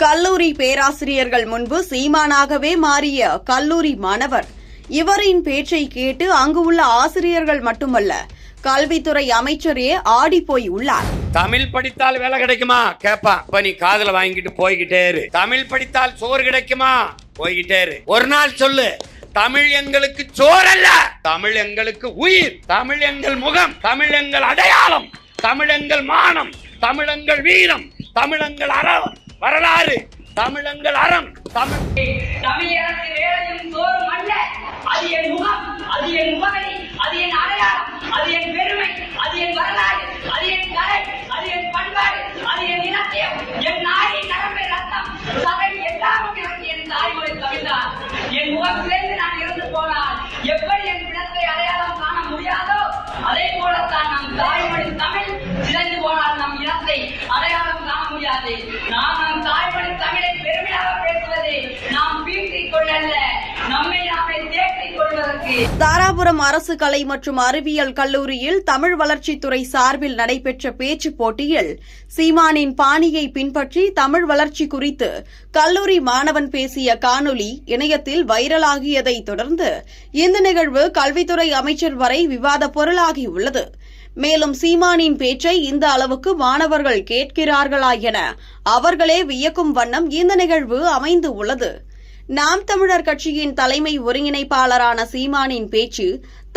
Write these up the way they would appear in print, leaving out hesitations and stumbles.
கல்லூரி பேராசிரியர்கள் முன்பு சீமானாகவே மாறிய கல்லூரி மாணவர். இவரின் பேச்சை கேட்டு அங்கு உள்ள ஆசிரியர்கள் மட்டுமல்ல, கல்வித்துறை அமைச்சரே ஆடி போய் உள்ளார். தமிழ் படித்தால் வேலை கிடைக்குமா கேப்பா. இப்ப நீ காதுல வாங்கிட்டு போய்கிட்டே இரு. தமிழ் படித்தால் சோறு கிடைக்குமா போய்கிட்டே இரு. ஒரு நாள் சொல்லு, தமிழ் எங்களுக்கு சோறு அல்ல, தமிழ் எங்களுக்கு உயிர், தமிழ் எங்கள் முகம், தமிழ் எங்கள் அடையாளம், தமிழ் எங்கள் மானம், தமிழ் எங்கள் வீரம், தமிழ் எங்கள் வரலாறு, தமிழ் எங்கள் அறம். தமிழரசு வேலையும் சோறும் அல்ல, அது என் முகம், அது என் முகவரி, அது என் அடையாளம், அது என் பெருமை, அது என் வரலாறு, அது என் கலை, அது என் பண்பாடு, அது என் இலக்கியம், என் நாயின் நரம்பை ரத்தம் சதை எல்லாமும் எனக்கு என் தாய்மொழி தமிழ்தான். என் முகத்திலிருந்து நான் இருந்து போனால் எப்படி என் பிணத்தை அடையாளம் காண முடியாதோ, அதே போலத்தான் நம் தாய்மொழி தமிழ் சிதைந்து போனால் நம் இனத்தை அடையாளம் காண முடியாது. நாம் நம் தாய்மொழி தமிழை பெருமையாக பேசுவதே நாம் பீட்டிக் கொள்ளல்ல, நம்மை நாமே தேற்றிக் கொள்வதற்கு. தாராபுரம் அரசு கலை மற்றும் அறிவியல் கல்லூரியில் தமிழ் வளர்ச்சித்துறை சார்பில் நடைபெற்ற பேச்சு போட்டியில் சீமானின் பாணியை பின்பற்றி தமிழ் வளர்ச்சி குறித்து கல்லூரி மாணவன் பேசிய காணொலி இணையத்தில் வைரலாகியதை தொடர்ந்து இந்த நிகழ்வு கல்வித்துறை அமைச்சர் வரை விவாத பொருளாகியுள்ளது. மேலும் சீமானின் பேச்சை இந்த அளவுக்கு மாணவர்கள் கேட்கிறார்களா என அவர்களே வியக்கும் வண்ணம் இந்த நிகழ்வு அமைந்து உள்ளது. நாம் தமிழர் கட்சியின் தலைமை ஒருங்கிணைப்பாளரான சீமானின் பேச்சு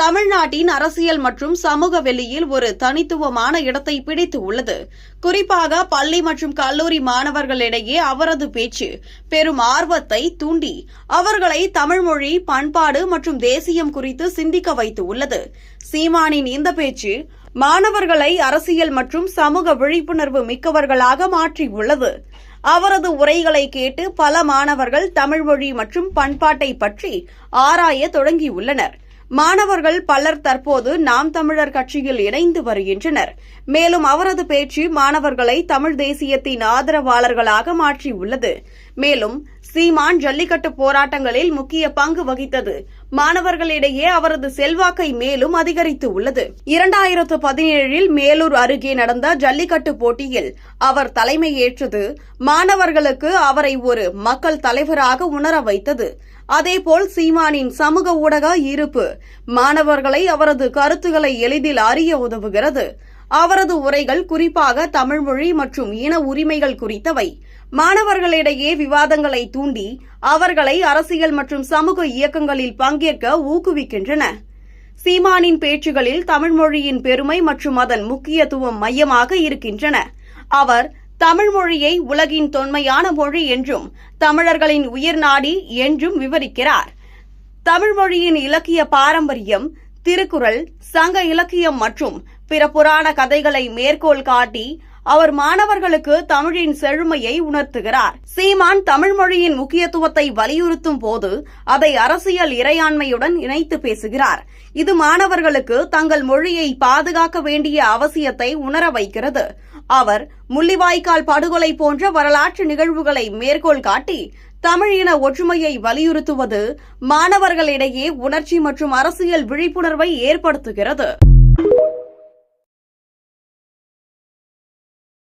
தமிழ்நாட்டின் அரசியல் மற்றும் சமூக வெளியில் ஒரு தனித்துவமான இடத்தை பிடித்து உள்ளது. குறிப்பாக பள்ளி மற்றும் கல்லூரி மாணவர்களிடையே அவரது பேச்சு பெரும் ஆர்வத்தை தூண்டி அவர்களை தமிழ்மொழி, பண்பாடு மற்றும் தேசியம் குறித்து சிந்திக்க வைத்து உள்ளது. சீமானின் இந்த பேச்சு மாணவர்களை அரசியல் மற்றும் சமூக விழிப்புணர்வு மிக்கவர்களாக மாற்றியுள்ளது. அவரது உரைகளை கேட்டு பல மாணவர்கள் தமிழ்மொழி மற்றும் பண்பாட்டை பற்றி ஆராய தொடங்கியுள்ளனர். மாணவர்கள் பலர் தற்போது நாம் தமிழர் கட்சியில் இணைந்து வருகின்றனர். மேலும் அவரது பேச்சு மாணவர்களை தமிழ் தேசியத்தின் ஆதரவாளர்களாக மாற்றியுள்ளது. மேலும் சீமான் ஜல்லிக்கட்டு போராட்டங்களில் முக்கிய பங்கு வகித்தது மாணவர்களிடையே அவரது செல்வாக்கை மேலும் அதிகரித்து உள்ளது. 2017 மேலூர் அருகே நடந்த ஜல்லிக்கட்டு போட்டியில் அவர் தலைமையேற்றது மாணவர்களுக்கு அவரை ஒரு மக்கள் தலைவராக உணர வைத்தது. அதேபோல் சீமானின் சமூக ஊடக இருப்பு மாணவர்களை அவரது கருத்துக்களை எளிதில் அறிய உதவுகிறது. அவரது உரைகள் குறிப்பாக தமிழ்மொழி மற்றும் இன உரிமைகள் குறித்தவை மாணவர்களிடையே விவாதங்களை தூண்டி அவர்களை அரசியல் மற்றும் சமூக இயக்கங்களில் பங்கேற்க ஊக்குவிக்கின்றன. சீமானின் பேச்சுகளில் தமிழ்மொழியின் பெருமை மற்றும் அதன் முக்கியத்துவம் மையமாக இருக்கின்றன. அவர் தமிழ்மொழியை உலகின் தொன்மையான மொழி என்றும் தமிழர்களின் உயிர்நாடி என்றும் விவரிக்கிறார். தமிழ்மொழியின் இலக்கிய பாரம்பரியம், திருக்குறள், சங்க இலக்கியம் மற்றும் பிற புராண கதைகளை மேற்கோள் காட்டி அவர் மாணவர்களுக்கு தமிழின் செழுமையை உணர்த்துகிறார். சீமான் தமிழ்மொழியின் முக்கியத்துவத்தை வலியுறுத்தும் போது அதை அரசியல் இறையாண்மையுடன் இணைத்து பேசுகிறார். இது மாணவர்களுக்கு தங்கள் மொழியை பாதுகாக்க வேண்டிய அவசியத்தை உணர வைக்கிறது. அவர் முள்ளிவாய்க்கால் படுகொலை போன்ற வரலாற்று நிகழ்வுகளை மேற்கோள் காட்டி தமிழ் இன ஒற்றுமையை வலியுறுத்துவது மாணவர்களிடையே உணர்ச்சி மற்றும் அரசியல் விழிப்புணர்வை ஏற்படுத்துகிறது.